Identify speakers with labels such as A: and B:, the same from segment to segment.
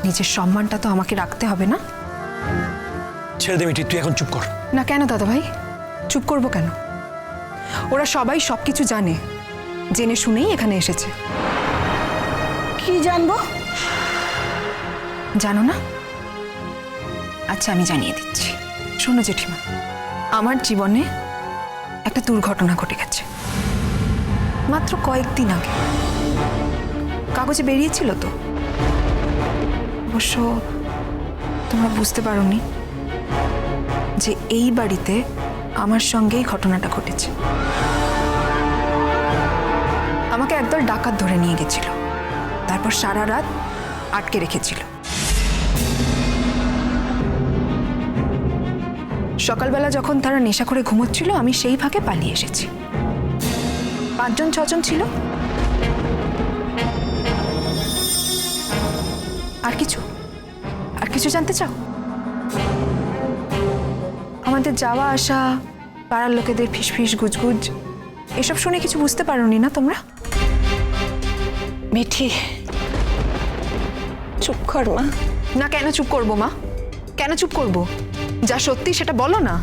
A: নিজের সম্মানটা তো আমাকে রাখতে হবে না?
B: ছেড়ে দে মিঠি, তুই এখন চুপ কর।
A: না কেন দাদা ভাই, চুপ করব কেন? ওরা সবাই সবকিছু জানে, জেনে শুনেই এখানে এসেছে।
C: কি জানবো?
A: জানো না? আচ্ছা আমি জানিয়ে দিচ্ছি। শোনো জেঠিমা, আমার জীবনে একটা দুর্ঘটনা ঘটে গেছে মাত্র কয়েকদিন আগে। কাগজে বেরিয়েছিল তো, অবশ্য তোমরা বুঝতে পারোনি যে এই বাড়িতে আমার সঙ্গেই ঘটনাটা ঘটেছে। আমাকে একদল ডাকাত ধরে নিয়ে গেছিল, তারপর সারা রাত আটকে রেখেছিল। সকালবেলা যখন তারা নেশা করে ঘুমোচ্ছিল, আমি সেই ফাঁকে পালিয়ে এসেছি। 5-6 জন ছিল। আর কিছু জানতে চাও? আমাদের যাওয়া আসা, পাড়ার লোকেদের ফিসফিস গুজগুজ, এসব শুনে কিছু বুঝতে পারোনি না তোমরা?
C: মিঠি, চুপ কর মা।
A: না কেন চুপ করবো মা? কেন চুপ করবো? যা সত্যি সেটা বলো না।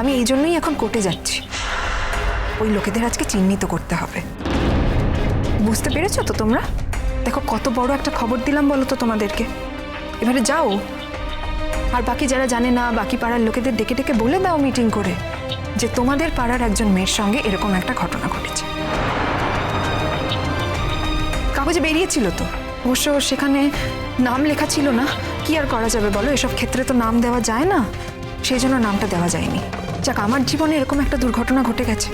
A: আমি এই জন্যই এখন কোর্টে যাচ্ছি। ওই লোকেদের আজকে চিহ্নিত করতে হবে। বুঝতে পেরেছো তো তোমরা? দেখো কত বড় একটা খবর দিলাম বলো তো তোমাদেরকে। এবারে যাও, আর বাকি যারা জানে না, বাকি পাড়ার লোকেদের ডেকে ডেকে বলে দাও মিটিং করে যে তোমাদের পাড়ার একজন মেয়ের সঙ্গে এরকম একটা ঘটনা ঘটেছে। কাগজে বেরিয়েছিল তো, অবশ্য সেখানে নাম লেখা ছিল না। কি আর করা যাবে বলো, এসব ক্ষেত্রে তো নাম দেওয়া যায় না, সেই জন্য নামটা দেওয়া যায়নি। যাক, আমার জীবনে এরকম একটা দুর্ঘটনা ঘটে গেছে।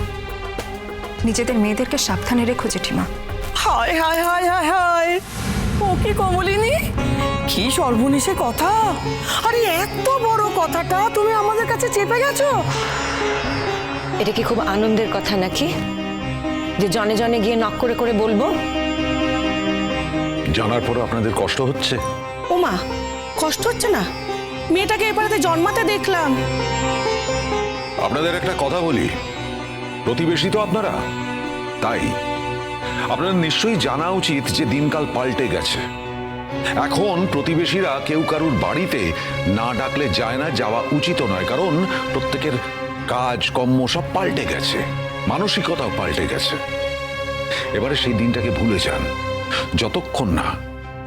A: নিজেদের মেয়েদেরকে সাবধানে রেখো জেঠিমা।
C: হায় হায় হায় হায় হায়, ও কি কমলিনী, কি সর্বনেশে কথা! আরে এত বড় কথাটা তুমি আমাদের কাছে চেপে গেছো।
D: এটা কি খুব আনন্দের কথা নাকি যে জনে জনে গিয়ে নক করে করে বলবো?
E: জানার পরও আপনাদের কষ্ট হচ্ছে?
C: ও মা, কষ্ট হচ্ছে না? মেয়েটাকে এবারে জন্মাতে দেখলাম।
E: আপনাদের একটা কথা বলি, প্রতিবেশী তো আপনারা, তাই আপনাদের নিশ্চয়ই জানা উচিত যে দিনকাল পাল্টে গেছে। এখন প্রতিবেশীরা কেউ কারুর বাড়িতে না ডাকলে যায় না, যাওয়া উচিত নয়, কারণ প্রত্যেকের কাজ কর্ম সব পাল্টে গেছে, মানসিকতাও পাল্টে গেছে। এবারে সেই দিনটাকে ভুলে যান। যতক্ষণ না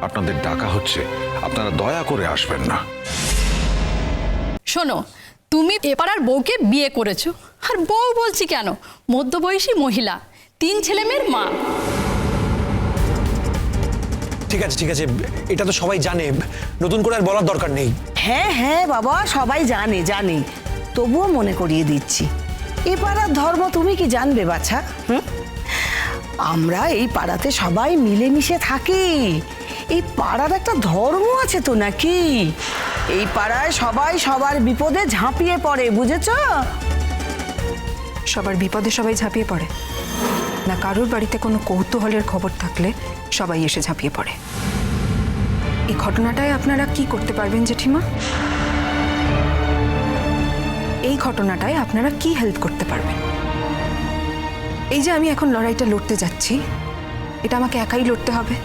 E: আপনাদের ডাকা হচ্ছে, আপনারা দয়া করে আসবেন না।
F: শোনো, তুমি এপাড়ার বউকে বিয়ে করেছো, আর বউ বলছি কেন, মধ্যবয়সী মহিলা, 3 ছেলেমেয়ের মা।
B: ঠিক আছে ঠিক আছে, এটা তো সবাই জানে, নতুন করে আর বলার দরকার নেই।
C: হ্যাঁ হ্যাঁ বাবা, সবাই জানে জানে, তবুও মনে করিয়ে দিচ্ছি। এ পাড়ার ধর্ম তুমি কি জানবে বাছা? আমরা এই পাড়াতে সবাই মিলেমিশে থাকি। এই পাড়ার একটা ধর্ম আছে তো নাকি? এই পাড়ায় সবাই সবার বিপদে ঝাঁপিয়ে পড়ে, বুঝেছ?
A: সবার বিপদে সবাই ঝাঁপিয়ে পড়ে না, কারোর বাড়িতে কোনো কৌতূহলের খবর থাকলে সবাই এসে ঝাঁপিয়ে পড়ে। এই ঘটনাটায় আপনারা কি করতে পারবেন জেঠিমা? এই ঘটনাটায় আপনারা কি হেল্প করতে পারবেন? এই যে আমি এখন লড়াইটা লড়তে যাচ্ছি, এটা আমাকে একাই লড়তে হবে?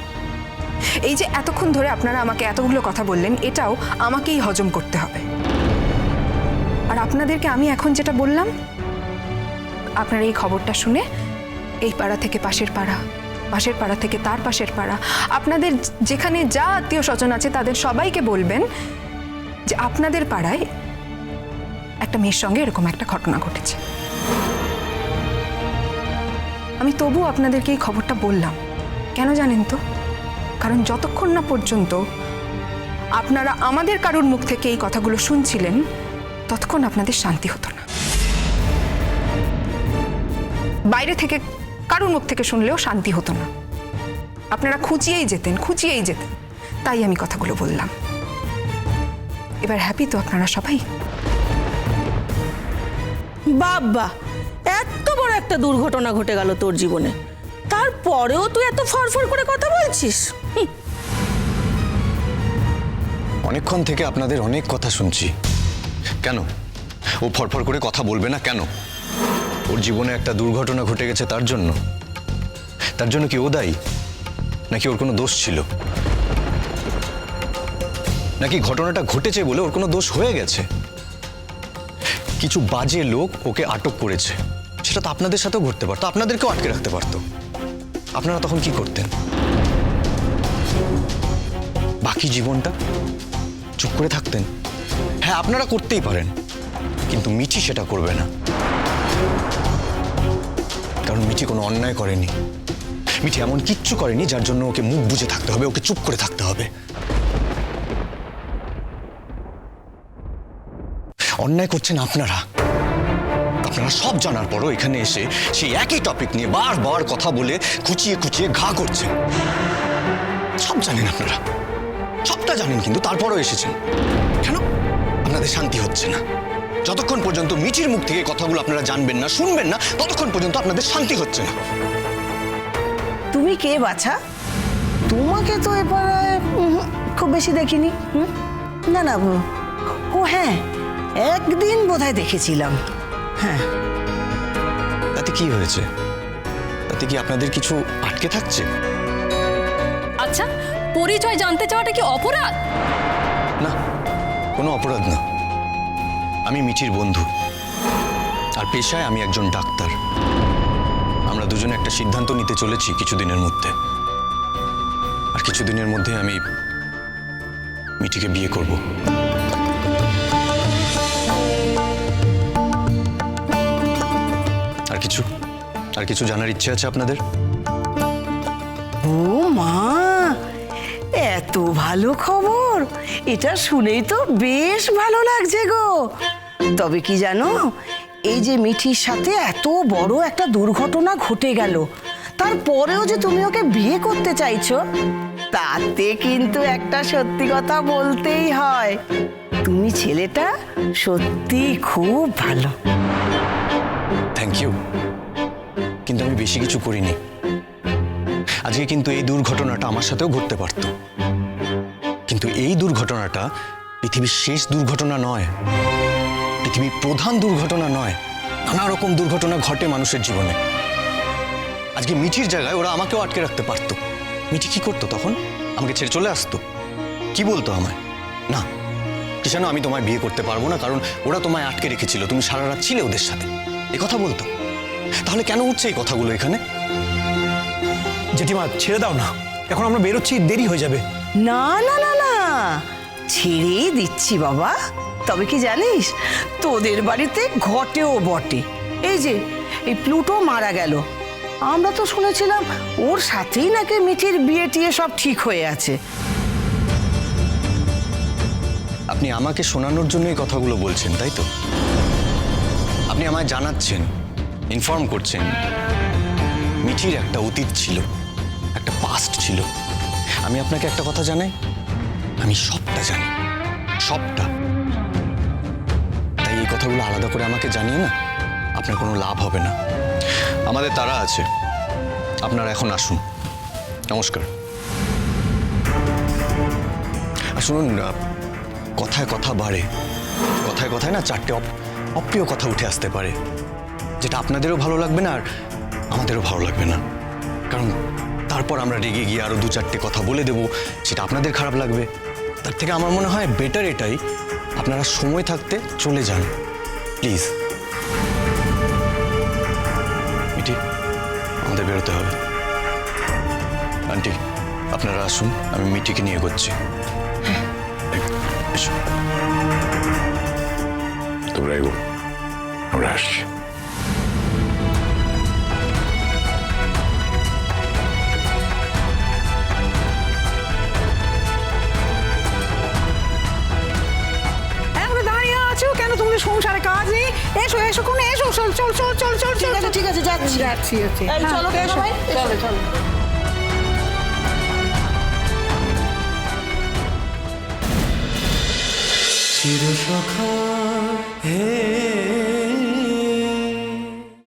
A: এই যে এতক্ষণ ধরে আপনারা আমাকে এতগুলো কথা বললেন, এটাও আমাকেই হজম করতে হবে। আর আপনাদেরকে আমি এখন যেটা বললাম, আপনারা এই খবরটা শুনে এই পাড়া থেকে পাশের পাড়া, পাশের পাড়া থেকে তার পাশের পাড়া, আপনাদের যেখানে যা আত্মীয় স্বজন আছে তাদের সবাইকে বলবেন যে আপনাদের পাড়ায় একটা মেয়ের সঙ্গে এরকম একটা ঘটনা ঘটেছে। আমি তবু আপনাদেরকে এই খবরটা বললাম, কেন জানেন তো? কারণ যতক্ষণ না পর্যন্ত আপনারা আমাদের কারোর মুখ থেকে এই কথাগুলো শুনছিলেন, ততক্ষণ আপনাদের শান্তি হতো না। বাইরে থেকে কারোর মুখ থেকে শুনলেও শান্তি হতো না, আপনারা খুঁচিয়েই যেতেন। তাই আমি কথাগুলো বললাম। এবার হ্যাপি তো আপনারা সবাই?
C: বাবা, এত বড় একটা দুর্ঘটনা ঘটে গেল তোর জীবনে, তারপরেও তুই এত ফরফর করে কথা বলছিস?
G: অনেকক্ষণ থেকে আপনাদের অনেক কথা শুনছি। কেন ও ফরফর করে কথা বলবে না কেন? ওর জীবনে একটা দুর্ঘটনা ঘটে গেছে, তার জন্য কি ও দায়ী? নাকি ওর কোনো দোষ ছিল, নাকি ঘটনাটা ঘটেছে বলে ওর কোনো দোষ হয়ে গেছে? কিছু বাজে লোক ওকে আটক করেছে, সেটা তো আপনাদের সাথেও ঘটতে পারতো, আপনাদেরকেও আটকে রাখতে পারতো। আপনারা তখন কি করতেন? বাকি জীবনটা চুপ করে থাকতেন? হ্যাঁ, আপনারা করতেই পারেন, কিন্তু মিঠি সেটা করবে না। কারণ মিঠি কোনো অন্যায় করেনি, মিঠি এমন কিচ্ছু করেনি যার জন্য ওকে মুখ বুজে থাকতে হবে, ওকে চুপ করে থাকতে হবে। অন্যায় করছেন আপনারা। আপনারা সব জানার পরও এখানে এসে সেই একই টপিক নিয়ে বারবার কথা বলে খুঁচিয়ে খুঁচিয়ে ঘা করছেন। সব জানেন আপনারা, সবটা জানেন, কিন্তু তারপরও এসেছেন কেন? আপনাদের শান্তি হচ্ছে না। যতক্ষণ পর্যন্ত মিঠির মুখ থেকে কথাগুলো আপনারা জানবেন না, শুনবেন না, ততক্ষণ পর্যন্ত আপনাদের শান্তি হচ্ছে না।
C: তুমি কে বাছা? তোমাকে তো এবারে খুব বেশি দেখিনি। না না, ও হ্যাঁ, একদিন বোধহয় দেখেছিলাম। হ্যাঁ,
G: তাতে কি হয়েছে? তাতে কি আপনাদের কিছু আটকে থাকছে?
F: আচ্ছা, পরিচয় জানতে চাওয়াটা কি অপরাধ?
G: না, কোনো অপরাধ না। আমি মিঠির বন্ধু, আর পেশায় আমি একজন ডাক্তার। আমরা দুজনে একটা সিদ্ধান্ত নিতে চলেছি কিছুদিনের মধ্যে, আর কিছুদিনের মধ্যে আমি মিঠিকে বিয়ে করব। আর কিছু জানার ইচ্ছে আছে আপনাদের?
C: ও মা, এত ভালো খবর! এটা শুনেই তো বেশ ভালো লাগছে গো। তবে কি জানো, এই যে মিঠির সাথে এত বড় একটা দুর্ঘটনা ঘটে গেল, তারপরেও যে তুমি ওকে বিয়ে করতে চাইছো, তাতে কিন্তু একটা সত্যি কথা বলতেই হয়, তুমি ছেলেটা সত্যি খুব ভালো।
G: থ্যাংক ইউ, কিন্তু আমি বেশি কিছু করিনি। আজকে কিন্তু এই দুর্ঘটনাটা আমার সাথেও ঘটতে পারত, কিন্তু এই দুর্ঘটনাটা পৃথিবীর শেষ দুর্ঘটনা নয়, পৃথিবীর প্রধান দুর্ঘটনা নয়। নানা রকম দুর্ঘটনা ঘটে মানুষের জীবনে। আজকে মিঠির জায়গায় ওরা আমাকেও আটকে রাখতে পারতো। মিঠি কি করতো তখন? আমাকে ছেড়ে চলে আসতো? কি বলতো আমায়? না কৃষাণু, আমি তোমায় বিয়ে করতে পারবো না, কারণ ওরা তোমায় আটকে রেখেছিল, তুমি সারা রাত ছিলে ওদের সাথে, এ কথা বলতো। তাহলে কেন উঠছে এই কথাগুলো এখানে?
B: জেঠিমা ছেড়ে দাও না, এখন আমরা বেরোচ্ছি, দেরি হয়ে যাবে।
C: না না না না, ছেড়েই দিচ্ছি বাবা। তবে কি জানিস, তোদের বাড়িতে ঘটেও বটে। এই যে এই প্লুটো মারা গেল, আমরা তো শুনেছিলাম ওর সাথেই নাকি মিঠির বিয়ে টিয়ে সব ঠিক হয়ে আছে।
G: আপনি আমাকে শোনানোর জন্য এই কথাগুলো বলছেন, তাই তো? আপনি আমায় জানাচ্ছেন, ইনফর্ম করছেন মিঠির একটা অতীত ছিল, একটা পাস্ট ছিল। আমি আপনাকে একটা কথা জানাই, আমি সবটা জানি, সবটা। তাই এই কথাগুলো আলাদা করে আমাকে জানিয়ে না আপনার কোনো লাভ হবে না। আমাদের তারা আছে, আপনারা এখন আসুন। নমস্কার। আর শুনুন, কথায় কথা বাড়ে, কথায় কথায় না চারটে অপ্রিয় কথা উঠে আসতে পারে, যেটা আপনাদেরও ভালো লাগবে না আর আমাদেরও ভালো লাগবে না। কারণ তারপর আমরা রেগে গিয়ে আরো দু চারটে কথা বলে দেব, সেটা আপনাদের খারাপ লাগবে। তার থেকে আমার মনে হয় বেটার এটাই, আপনারা সময় থাকতে চলে যান প্লিজ। মিঠি, আমাদের বেরোতে হবে। আন্টি, আপনারা আসুন, আমি মিঠিকে নিয়ে এগোচ্ছি। এসো।
E: তোমরা এগো, আমরা আসছি।
C: দাঁড়িয়ে আছো কেন? তুমি সংসারে কাজ নেই? এসো এসো, কোন এসো, চল চল চল চল চল। ঠিক আছে ঠিক আছে, যাচ্ছি যাচ্ছি। চলো সবাই, চলো চলো।
H: চিরসখা হে